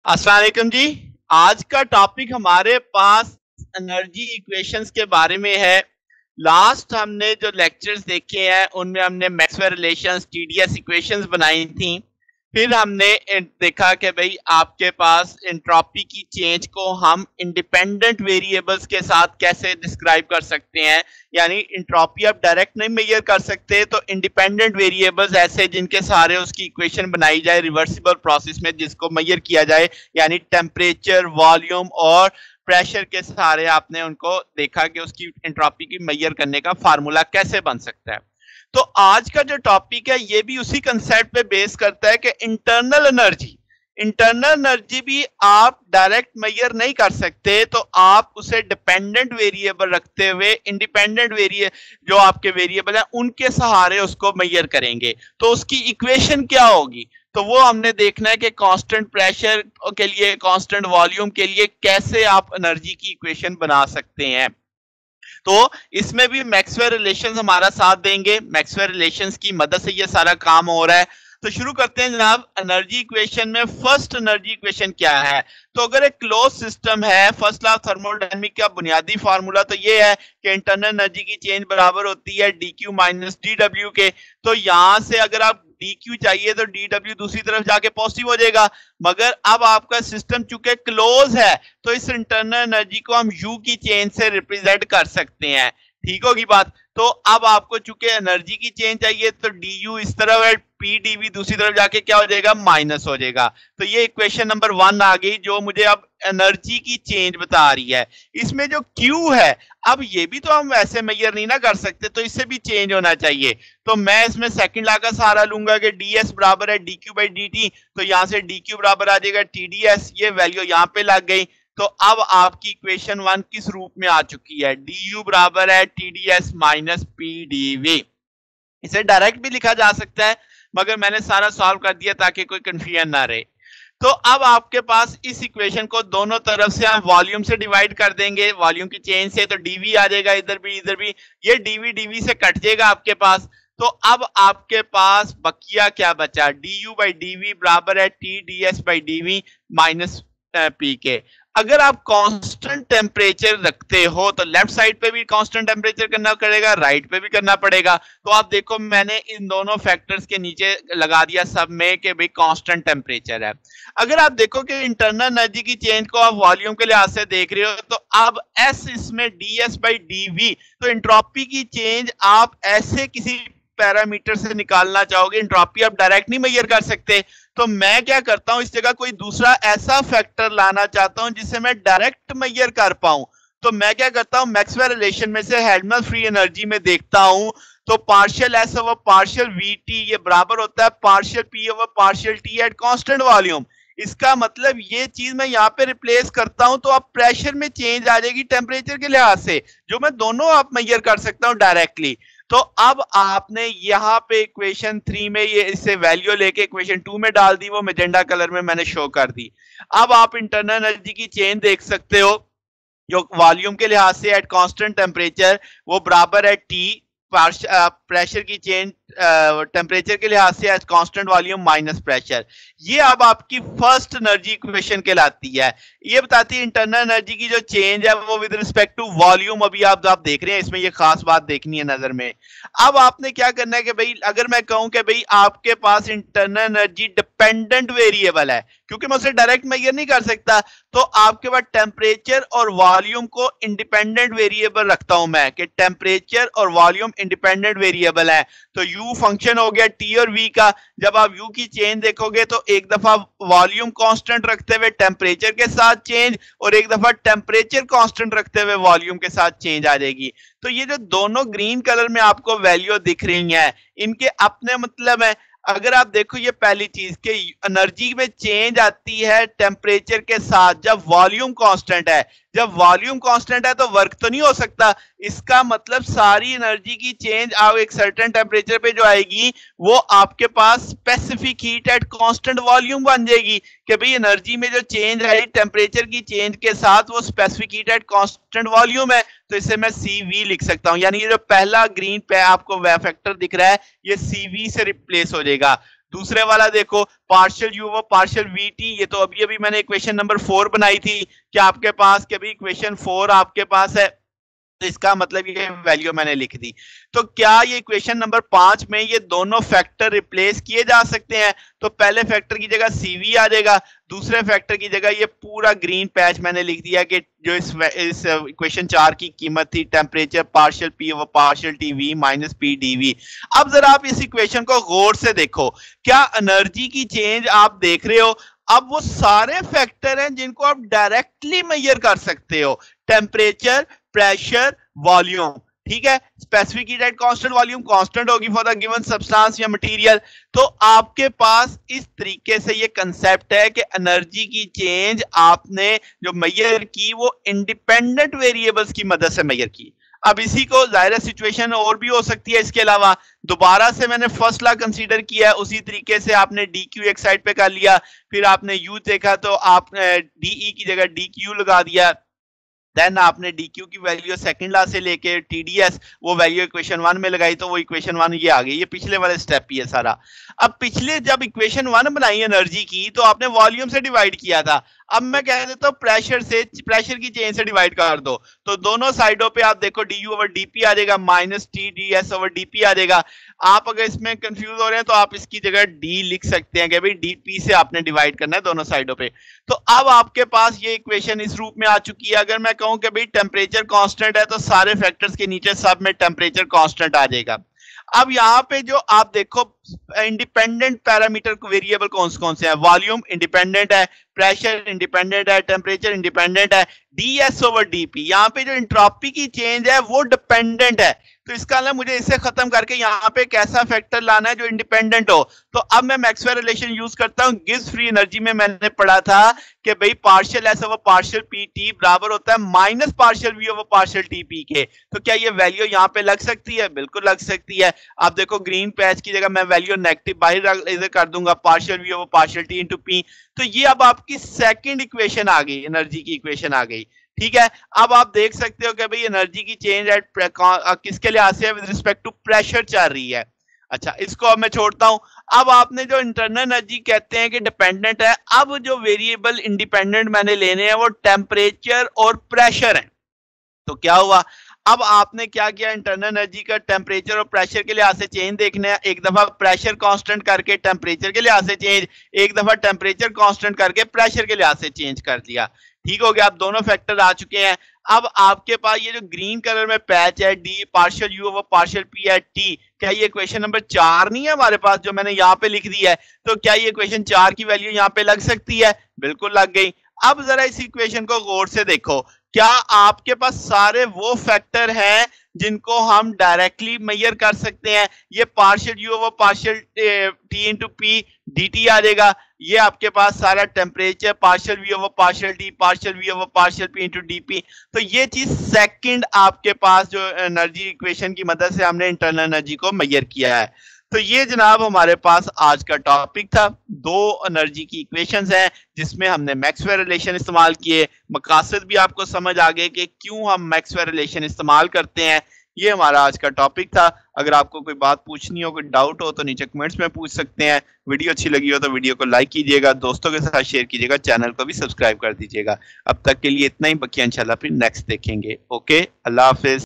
अस्सलाम वालेकुम जी। आज का टॉपिक हमारे पास एनर्जी इक्वेशंस के बारे में है। लास्ट हमने जो लेक्चर्स देखे हैं उनमें हमने मैक्सवेल रिलेशंस टीडीएस इक्वेशंस बनाई थी। फिर हमने देखा कि भाई आपके पास एंट्रोपी की चेंज को हम इंडिपेंडेंट वेरिएबल्स के साथ कैसे डिस्क्राइब कर सकते हैं। यानी एंट्रोपी आप डायरेक्ट नहीं मेजर कर सकते, तो इंडिपेंडेंट वेरिएबल्स ऐसे जिनके सारे उसकी इक्वेशन बनाई जाए रिवर्सिबल प्रोसेस में, जिसको मेजर किया जाए, यानी टेम्परेचर, वॉल्यूम और प्रेशर के सहारे आपने उनको देखा कि उसकी एंट्रोपी की मेजर करने का फार्मूला कैसे बन सकता है। तो आज का जो टॉपिक है ये भी उसी कंसेप्ट पे बेस करता है कि इंटरनल एनर्जी भी आप डायरेक्ट मेजर नहीं कर सकते, तो आप उसे डिपेंडेंट वेरिएबल रखते हुए इंडिपेंडेंट जो आपके वेरिएबल हैं उनके सहारे उसको मेजर करेंगे। तो उसकी इक्वेशन क्या होगी, तो वो हमने देखना है कि कांस्टेंट प्रेशर के लिए, कांस्टेंट वॉल्यूम के लिए कैसे आप एनर्जी की इक्वेशन बना सकते हैं। तो इसमें भी मैक्सवेल रिलेशंस हमारा साथ देंगे। मैक्सवेल रिलेशंस की मदद से ये सारा काम हो रहा है। तो शुरू करते हैं जनाब। एनर्जी इक्वेशन में फर्स्ट एनर्जी इक्वेशन क्या है? तो अगर एक क्लोज सिस्टम है, फर्स्ट लॉ ऑफ थर्मोडायनामिक्स का बुनियादी फार्मूला तो ये है कि इंटरनल एनर्जी की चेंज बराबर होती है dq माइनस dw के। तो यहां से अगर आप dq चाहिए तो dw दूसरी तरफ जाके पॉजिटिव हो जाएगा। मगर अब आपका सिस्टम चूंकि क्लोज है तो इस इंटरनल एनर्जी को हम u की चेंज से रिप्रेजेंट कर सकते हैं। ठीक होगी बात। तो अब आपको चूंकि एनर्जी की चेंज चाहिए तो du इस तरफ है, pdv दूसरी तरफ जाके क्या हो जाएगा, माइनस हो जाएगा। तो ये इक्वेशन नंबर 1 आ गई जो मुझे अब एनर्जी की चेंज बता रही है। इसमें जो Q है, अब ये भी तो हम वैसे मेजर नहीं ना कर सकते, तो इससे भी चेंज होना चाहिए। तो मैं इसमें सेकंड लॉ का सहारा लूंगा कि ds बराबर है dq बाई dt। तो यहां से dq बराबर आ जाएगा tds, ये वैल्यू यहां पे लग गई। तो अब आपकी इक्वेशन 1 किस रूप में आ चुकी है, du बराबर है tds माइनस pdv। इसे डायरेक्ट भी लिखा जा सकता है, मगर मैंने सारा सॉल्व कर दिया ताकि कोई कंफ्यूजन ना रहे। तो अब आपके पास इस इक्वेशन को दोनों तरफ से हम वॉल्यूम से डिवाइड कर देंगे, वॉल्यूम की चेंज से। तो dv आ जाएगा, इधर भी ये dv से कट जाएगा आपके पास। तो अब आपके पास बकिया क्या बचा, du बाई dv बराबर है t ds by dv minus P के। अगर आप कांस्टेंट टेम्परेचर रखते हो तो लेफ्ट साइड पे भी कांस्टेंट टेम्परेचर करना पड़ेगा, राइट पे भी करना पड़ेगा। तो आप देखो मैंने इन दोनों फैक्टर्स के नीचे लगा दिया सब में कि भाई कांस्टेंट टेम्परेचर है। अगर आप देखो कि इंटरनल एनर्जी की चेंज को आप वॉल्यूम के लिहाज से देख रहे हो, तो अब S इसमें ds बाई dv, तो एंट्रोपी की चेंज आप ऐसे किसी पैरामीटर से निकालना चाहोगे, एंट्रोपी आप डायरेक्ट नहीं मेजर कर सकते। तो मैं क्या करता हूं, इस जगह कोई दूसरा ऐसा फैक्टर लाना चाहता हूं जिसे मैं डायरेक्ट मेजर कर पाऊं। तो मैं क्या करता हूं, मैक्सवेल रिलेशन में से हेल्महोल्ट्ज फ्री एनर्जी में देखता हूं, तो partial S over partial VT ये बराबर होता है partial P over partial T eight constant volume. इसका मतलब ये चीज मैं यहाँ पे रिप्लेस करता हूं तो अब प्रेशर में चेंज आ जाएगी टेम्परेचर के लिहाज से, जो मैं दोनों आप मेजर कर सकता हूं डायरेक्टली। तो अब आपने यहाँ पे इक्वेशन 3 में ये इससे वैल्यू लेके इक्वेशन 2 में डाल दी, वो मैजेंडा कलर में मैंने शो कर दी। अब आप इंटरनल एनर्जी की चेंज देख सकते हो जो वॉल्यूम के लिहाज से एट कांस्टेंट टेम्परेचर वो बराबर है टी प्रेशर की चेंज टेम्परेचर के लिहाज से eight constant volume minus pressure. ये अब आपकी फर्स्ट एनर्जी इक्वेशन कहलाती है। ये बताती है इंटरनल एनर्जी की जो चेंज है वो विद रिस्पेक्ट टू वॉल्यूम। अभी आप देख रहे हैं, इसमें ये खास बात देखनी है नजर में। अब आपने क्या करना है कि भाई अगर मैं कहूं कि भाई आपके पास इंटरनल एनर्जी डिपेंडेंट वेरिएबल है, क्योंकि मैं उसे डायरेक्ट मेजर नहीं कर सकता, तो आपके पास टेम्परेचर और वॉल्यूम को इंडिपेंडेंट वेरिएबल रखता हूं मैं कि टेम्परेचर और वॉल्यूम इंडिपेंडेंट वेरिएबल है। तो u फंक्शन हो गया t और v का। जब आप u की चेंज देखोगे तो एक दफा वॉल्यूम कांस्टेंट रखते हुए टेम्परेचर के साथ चेंज, और एक दफा टेम्परेचर कांस्टेंट रखते हुए वॉल्यूम के साथ चेंज आ जाएगी। तो ये जो दोनों ग्रीन कलर में आपको वैल्यू दिख रही हैं, इनके अपने मतलब है। अगर आप देखो ये पहली चीज कि एनर्जी में चेंज आती है टेम्परेचर के साथ जब वॉल्यूम कांस्टेंट है। जब वॉल्यूम कांस्टेंट है तो वर्क तो नहीं हो सकता। इसका मतलब सारी एनर्जी की चेंज आप एक सर्टेन टेम्परेचर पे जो आएगी वो आपके पास specific heat at constant volume बन जाएगी कि भाई एनर्जी में जो चेंज आई टेम्परेचर की चेंज के साथ वो specific heat at constant volume है। तो इसे मैं CV लिख सकता हूं, यानी ये जो पहला ग्रीन पे आपको वह फैक्टर दिख रहा है ये CV से रिप्लेस हो जाएगा। दूसरे वाला देखो partial U over partial we T, ये तो अभी अभी मैंने इक्वेशन नंबर 4 बनाई थी कि आपके पास कि अभी इक्वेशन 4 आपके पास है, तो इसका मतलब ये वैल्यू मैंने लिख दी। तो क्या ये इक्वेशन नंबर 5 में ये दोनों फैक्टर रिप्लेस किए जा सकते हैं? तो पहले फैक्टर की जगह सीवी आ जाएगा, दूसरे फैक्टर की जगह ये पूरा ग्रीन पैच मैंने लिख दिया कि जो इस इक्वेशन 4 की कीमत थी temperature partial P over partial T V minus P dV. अब जरा आप इस इक्वेशन को गौर से देखो, क्या एनर्जी की चेंज आप देख रहे हो? अब वो सारे फैक्टर हैं जिनको आप डायरेक्टली मेजर कर सकते हो, टेम्परेचर, प्रेशर, वॉल्यूम, ठीक है। Specific heat at constant, volume constant होगी फॉर द गिवन सब्सटेंस या मटेरियल। तो आपके पास इस तरीके से ये कंसेप्ट है कि एनर्जी की चेंज आपने जो मेजर की वो इंडिपेंडेंट वेरिएबल्स की मदद से मेजर की। अब इसी को जाहिर सिचुएशन और भी हो सकती है, इसके अलावा दोबारा से मैंने फर्स्ट लॉ कंसीडर किया है, उसी तरीके से आपने डी क्यू एक साइड पे कर लिया, फिर आपने यू देखा तो आपने डीई की जगह डी क्यू लगा दिया, देन आपने डी क्यू की वैल्यू सेकंड लॉ से लेके टीडीएस वो वैल्यू इक्वेशन 1 में लगाई, तो वो इक्वेशन 1 ये आ गई। ये पिछले वाले स्टेप ही है सारा। अब पिछले जब इक्वेशन 1 बनाई एनर्जी की तो आपने वॉल्यूम से डिवाइड किया था, अब मैं कह देता हूँ प्रेशर से, प्रेशर की चेंज से डिवाइड कर दो, तो दोनों साइडों पे आप देखो डी यू ओवर डीपी आ जाएगा minus T D S over DP आ जाएगा। आप अगर इसमें कंफ्यूज हो रहे हैं तो आप इसकी जगह डी लिख सकते हैं कि भाई डीपी से आपने डिवाइड करना है दोनों साइडों पे। तो अब आपके पास ये इक्वेशन इस रूप में आ चुकी है। अगर मैं कहूं कि भाई टेम्परेचर कांस्टेंट है तो सारे फैक्टर्स के नीचे सब में टेम्परेचर कांस्टेंट आ जाएगा। अब यहाँ पे जो आप देखो इंडिपेंडेंट पैरामीटर वेरिएबल कौन कौन से हैं? वॉल्यूम इंडिपेंडेंट है, प्रेशर इंडिपेंडेंट है, टेम्परेचर इंडिपेंडेंट है, डीएस ओवर डीपी। यहाँ पे जो एंट्रोपी की चेंज है वो डिपेंडेंट है। तो इसका मतलब मुझे इसे खत्म करके यहाँ पे कैसा फैक्टर लाना है जो इंडिपेंडेंट हो। तो अब मैं मैक्सवेल रिलेशन यूज करता हूँ। गिब्स फ्री एनर्जी में मैंने पढ़ा था कि भाई partial S over partial P T बराबर होता है minus partial V over partial T P के। तो क्या ये वैल्यू यहाँ पे लग सकती है? बिल्कुल लग सकती है। आप देखो ग्रीन पैच की जगह मैं वैल्यू नेगेटिव बाहर कर दूंगा, partial V over partial T into P. तो ये अब आपकी सेकंड इक्वेशन आ गई, एनर्जी की इक्वेशन आ गई, ठीक है। अब आप देख सकते हो कि भाई एनर्जी की चेंज एट किसके लिहाज से विद रिस्पेक्ट टू प्रेशर चल रही है। अच्छा, इसको अब मैं छोड़ता हूं। अब आपने जो इंटरनल एनर्जी कहते हैं कि डिपेंडेंट है, अब जो वेरिएबल इंडिपेंडेंट मैंने लेने हैं वो टेम्परेचर और प्रेशर है। तो क्या हुआ, अब आपने क्या किया, इंटरनल एनर्जी का टेम्परेचर और प्रेशर के लिहाज से चेंज देखना है। एक दफा प्रेशर कांस्टेंट करके टेम्परेचर के लिहाज से चेंज, एक दफा टेम्परेचर कांस्टेंट करके प्रेशर के लिहाज से चेंज कर दिया। ठीक हो गया, अब दोनों फैक्टर आ चुके हैं। अब आपके पास ये जो ग्रीन कलर में पैच है D partial U over partial P है टी, क्या ये इक्वेशन नंबर 4 नहीं है हमारे पास जो मैंने यहाँ पे लिख दी है? तो क्या ये इक्वेशन 4 की वैल्यू यहाँ पे लग सकती है? बिल्कुल लग गई। अब जरा इस इक्वेशन को गौर से देखो, क्या आपके पास सारे वो फैक्टर हैं जिनको हम डायरेक्टली मेजर कर सकते हैं? ये partial U over partial T into P D T आ जाएगा। ये आपके पास सारा temperature partial V over partial T partial V over partial P into D P. तो ये चीज सेकंड आपके पास जो एनर्जी इक्वेशन की मदद से हमने इंटरनल एनर्जी को मेजर किया है। तो ये जनाब हमारे पास आज का टॉपिक था। 2 एनर्जी की इक्वेशंस हैं जिसमें हमने मैक्सवेल रिलेशन इस्तेमाल किए। मकासद भी आपको समझ आ गए कि क्यों हम मैक्सवेल रिलेशन इस्तेमाल करते हैं। ये हमारा आज का टॉपिक था। अगर आपको कोई बात पूछनी हो, कोई डाउट हो तो नीचे कमेंट्स में पूछ सकते हैं। वीडियो अच्छी लगी हो तो वीडियो को लाइक कीजिएगा, दोस्तों के साथ शेयर कीजिएगा, चैनल को भी सब्सक्राइब कर दीजिएगा। अब तक के लिए इतना ही, बाकी इंशाल्लाह फिर नेक्स्ट देखेंगे। ओके, अल्लाह हाफिज।